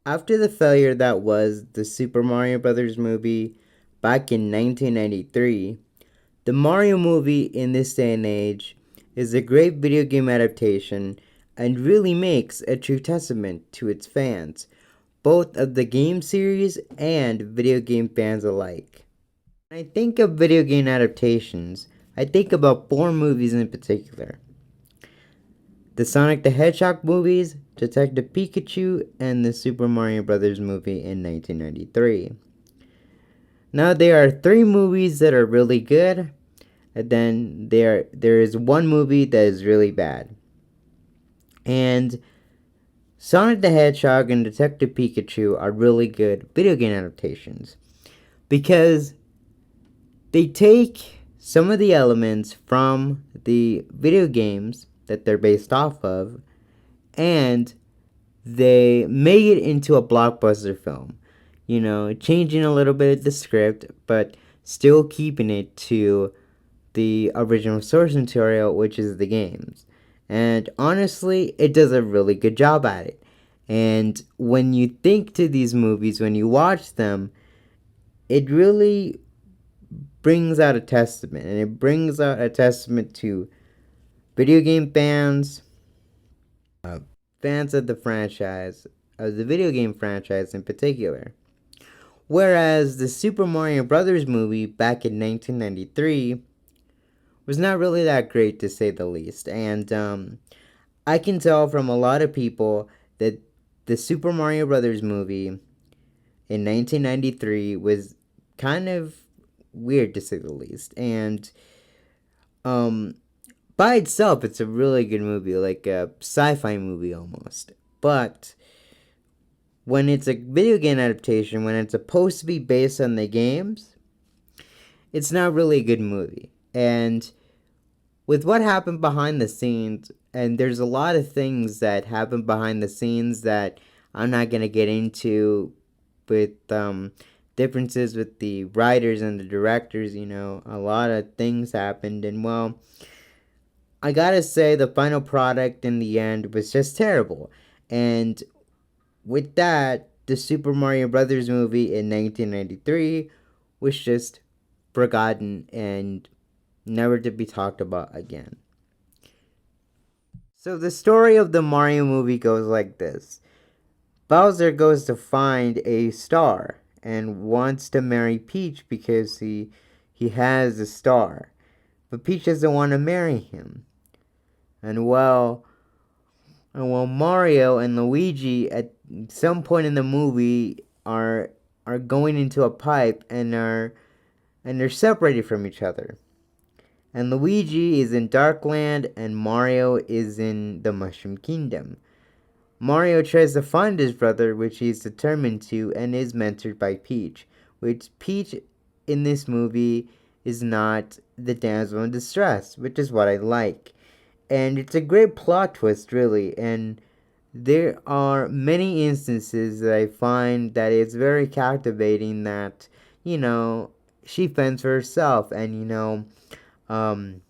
After the failure that was the Super Mario Bros. Movie back in 1993, the Mario movie in this day and age is a great video game adaptation and really makes a true testament to its fans, both of the game series and video game fans alike. When I think of video game adaptations, I think about four movies in particular: the Sonic the Hedgehog movies, Detective Pikachu, and the Super Mario Bros. Movie in 1993. Now, there are three movies that are really good, and then there is one movie that is really bad. And Sonic the Hedgehog and Detective Pikachu are really good video game adaptations because they take some of the elements from the video games that they're based off of and they make it into a blockbuster film. You know, changing a little bit of the script, but still keeping it to the original source material, which is the games. And honestly, it does a really good job at it. And when you think to these movies, when you watch them, it really brings out a testament. And it brings out a testament to video game fans, fans of the franchise, of the video game franchise in particular. Whereas the Super Mario Bros. Movie back in 1993 was not really that great to say the least. And I can tell from a lot of people that the Super Mario Bros. Movie in 1993 was kind of weird to say the least. And um, by itself, it's a really good movie, like a sci fi movie almost. But when it's a video game adaptation, when it's supposed to be based on the games, it's not really a good movie. And with what happened behind the scenes, and there's a lot of things that happen behind the scenes that I'm not gonna get into with differences with the writers and the directors. You know, a lot of things happened, and well, I gotta say the final product in the end was just terrible. And with that, the Super Mario Brothers movie in 1993 was just forgotten and never to be talked about again. So the story of the Mario movie goes like this. Bowser goes to find a star and wants to marry Peach because he has a star. But Peach doesn't want to marry him. And well, Mario and Luigi at some point in the movie are going into a pipe and they're separated from each other. And Luigi is in Darkland and Mario is in the Mushroom Kingdom. Mario tries to find his brother, which he is determined to, and is mentored by Peach, which Peach in this movie is not the damsel in distress, which is what I like. And it's a great plot twist, really, and there are many instances that I find that it's very captivating that, you know, she fends for herself, and, um,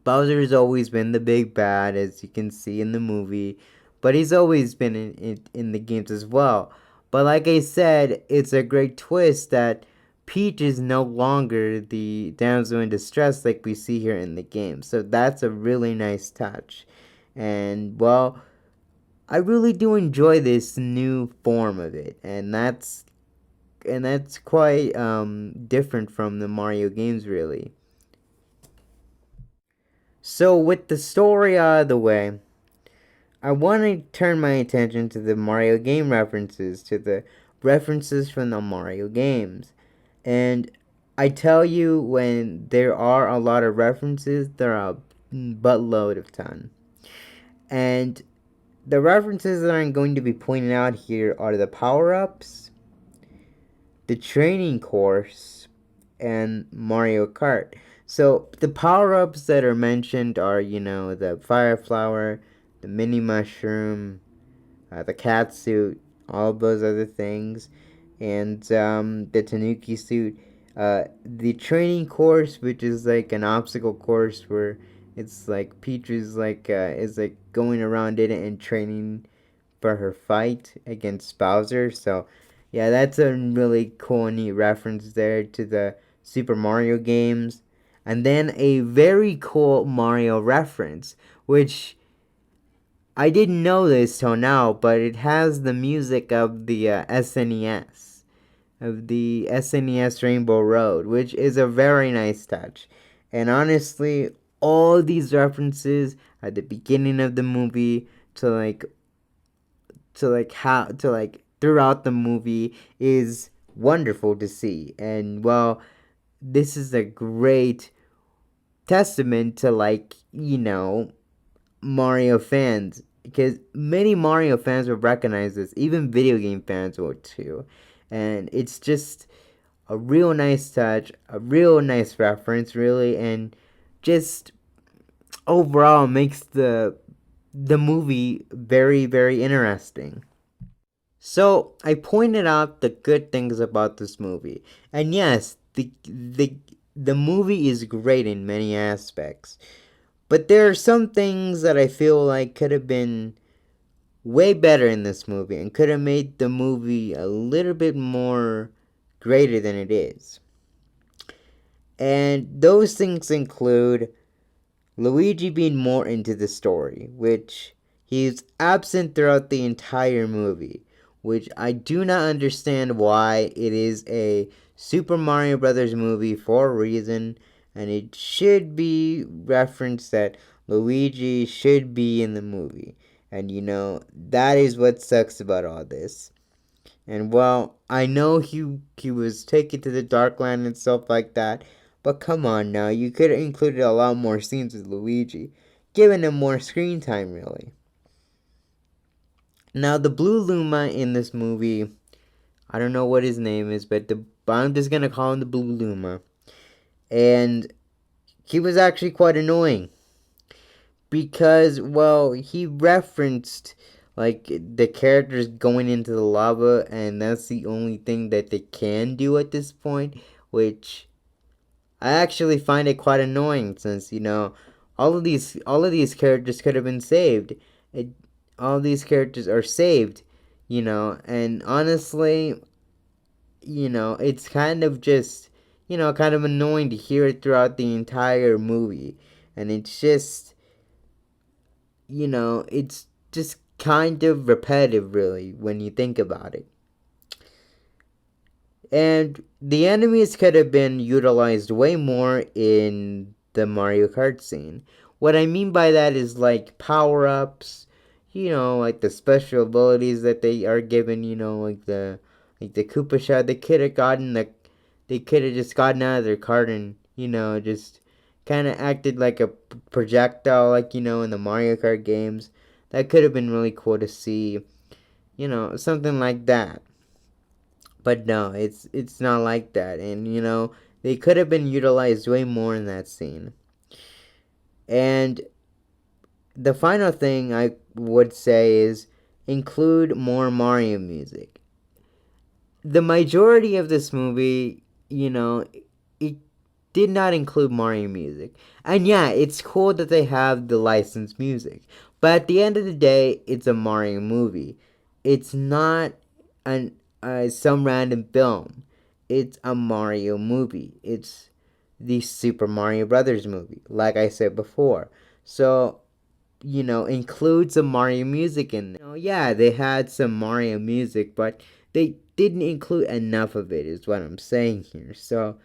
Bowser has always been the big bad, as you can see in the movie, but he's always been in the games as well. But like I said, it's a great twist that Peach is no longer the damsel in distress like we see here in the game. So that's a really nice touch. And well, I really do enjoy this new form of it, and that's quite different from the Mario games, really. So with the story out of the way, I want to turn my attention to the Mario game references, to the references from the Mario games. And I tell you, when there are a lot of references, there are a buttload of ton. And the references that I'm going to be pointing out here are the power ups, the training course, and Mario Kart. So the power ups that are mentioned are, the fire flower, the mini mushroom, the cat suit, all of those other things, and the Tanuki suit. The training course, which is like an obstacle course where it's like Peach is like going around it and training for her fight against Bowser. So, yeah, that's a really cool, neat reference there to the Super Mario games. And then a very cool Mario reference, which I didn't know this till now, but it has the music of the SNES, of the SNES Rainbow Road, which is a very nice touch. And honestly, all these references at the beginning of the movie to throughout the movie is wonderful to see. And well, this is a great testament to Mario fans, because many Mario fans will recognize this, even video game fans will too. And it's just a real nice touch, a real nice reference, really, and just overall makes the movie very, very interesting. So I pointed out the good things about this movie, and yes, the movie is great in many aspects, but there are some things that I feel like could have been way better in this movie and could have made the movie a little bit more greater than it is. And those things include Luigi being more into the story, which he's absent throughout the entire movie, which I do not understand why. It is a Super Mario Brothers movie for a reason, and it should be referenced that Luigi should be in the movie. And that is what sucks about all this. And well, I know he was taken to the Dark Land and stuff like that, but come on now, you could have included a lot more scenes with Luigi, giving him more screen time, really. Now, the Blue Luma in this movie, I don't know what his name is, but I'm just gonna call him the Blue Luma, and he was actually quite annoying because, well, he referenced like the characters going into the lava, and that's the only thing that they can do at this point, which I actually find it quite annoying, since all of these characters could have been saved. It, all these characters are saved, and honestly, it's kind of just kind of annoying to hear it throughout the entire movie, and it's just kind of repetitive, really, when you think about it. And the enemies could have been utilized way more in the Mario Kart scene. What I mean by that is like power ups, like the special abilities that they are given, like the Koopa shot. They could have just gotten out of their cart and just kind of acted like a projectile, like in the Mario Kart games. That could have been really cool to see, something like that. But no, it's not like that, and they could have been utilized way more in that scene. And the final thing I would say is include more Mario music. The majority of this movie, it did not include Mario music. And yeah, it's cool that they have the licensed music. But at the end of the day, it's a Mario movie. It's not some random film. It's a Mario movie. It's the Super Mario Brothers movie, like I said before. So, include some Mario music in there. Yeah, they had some Mario music, but they didn't include enough of it, is what I'm saying here. So,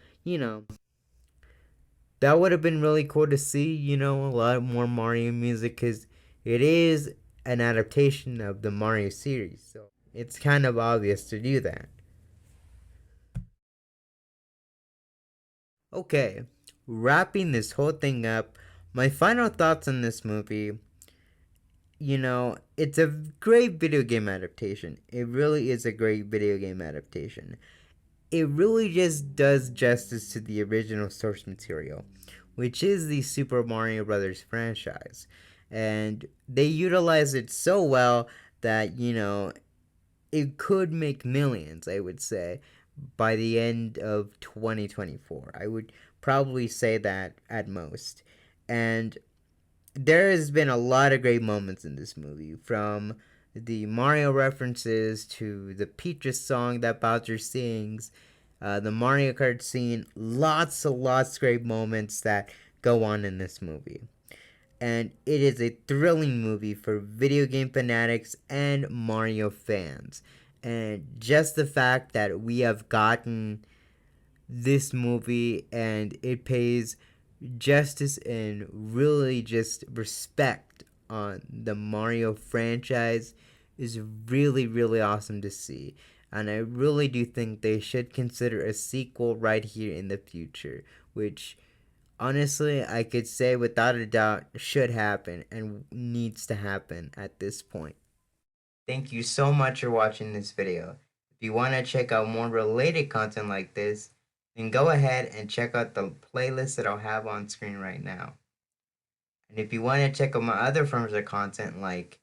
that would have been really cool to see, a lot more Mario music, because it is an adaptation of the Mario series. So, it's kind of obvious to do that. Okay, wrapping this whole thing up, my final thoughts on this movie. It's a great video game adaptation. It really is a great video game adaptation. It really just does justice to the original source material, which is the Super Mario Brothers franchise. And they utilize it so well that, it could make millions, I would say, by the end of 2024. I would probably say that at most. And there has been a lot of great moments in this movie, from the Mario references to the Peaches song that Bowser sings, the Mario Kart scene, lots of great moments that go on in this movie. And it is a thrilling movie for video game fanatics and Mario fans. And just the fact that we have gotten this movie and it pays justice and really just respect on the Mario franchise is really awesome to see. And I really do think they should consider a sequel right here in the future, which honestly I could say without a doubt should happen and needs to happen at this point. Thank you so much for watching this video. If you want to check out more related content like this, then go ahead and check out the playlist that I'll have on screen right now. And if you want to check out my other forms of content like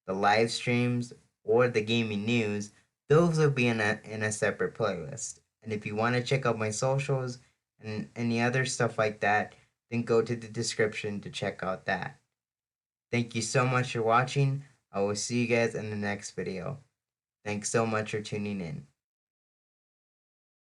the live streams or the gaming news, those will be in a separate playlist. And if you want to check out my socials and any other stuff like that, then go to the description to check out that. Thank you so much for watching. I will see you guys in the next video. Thanks so much for tuning in.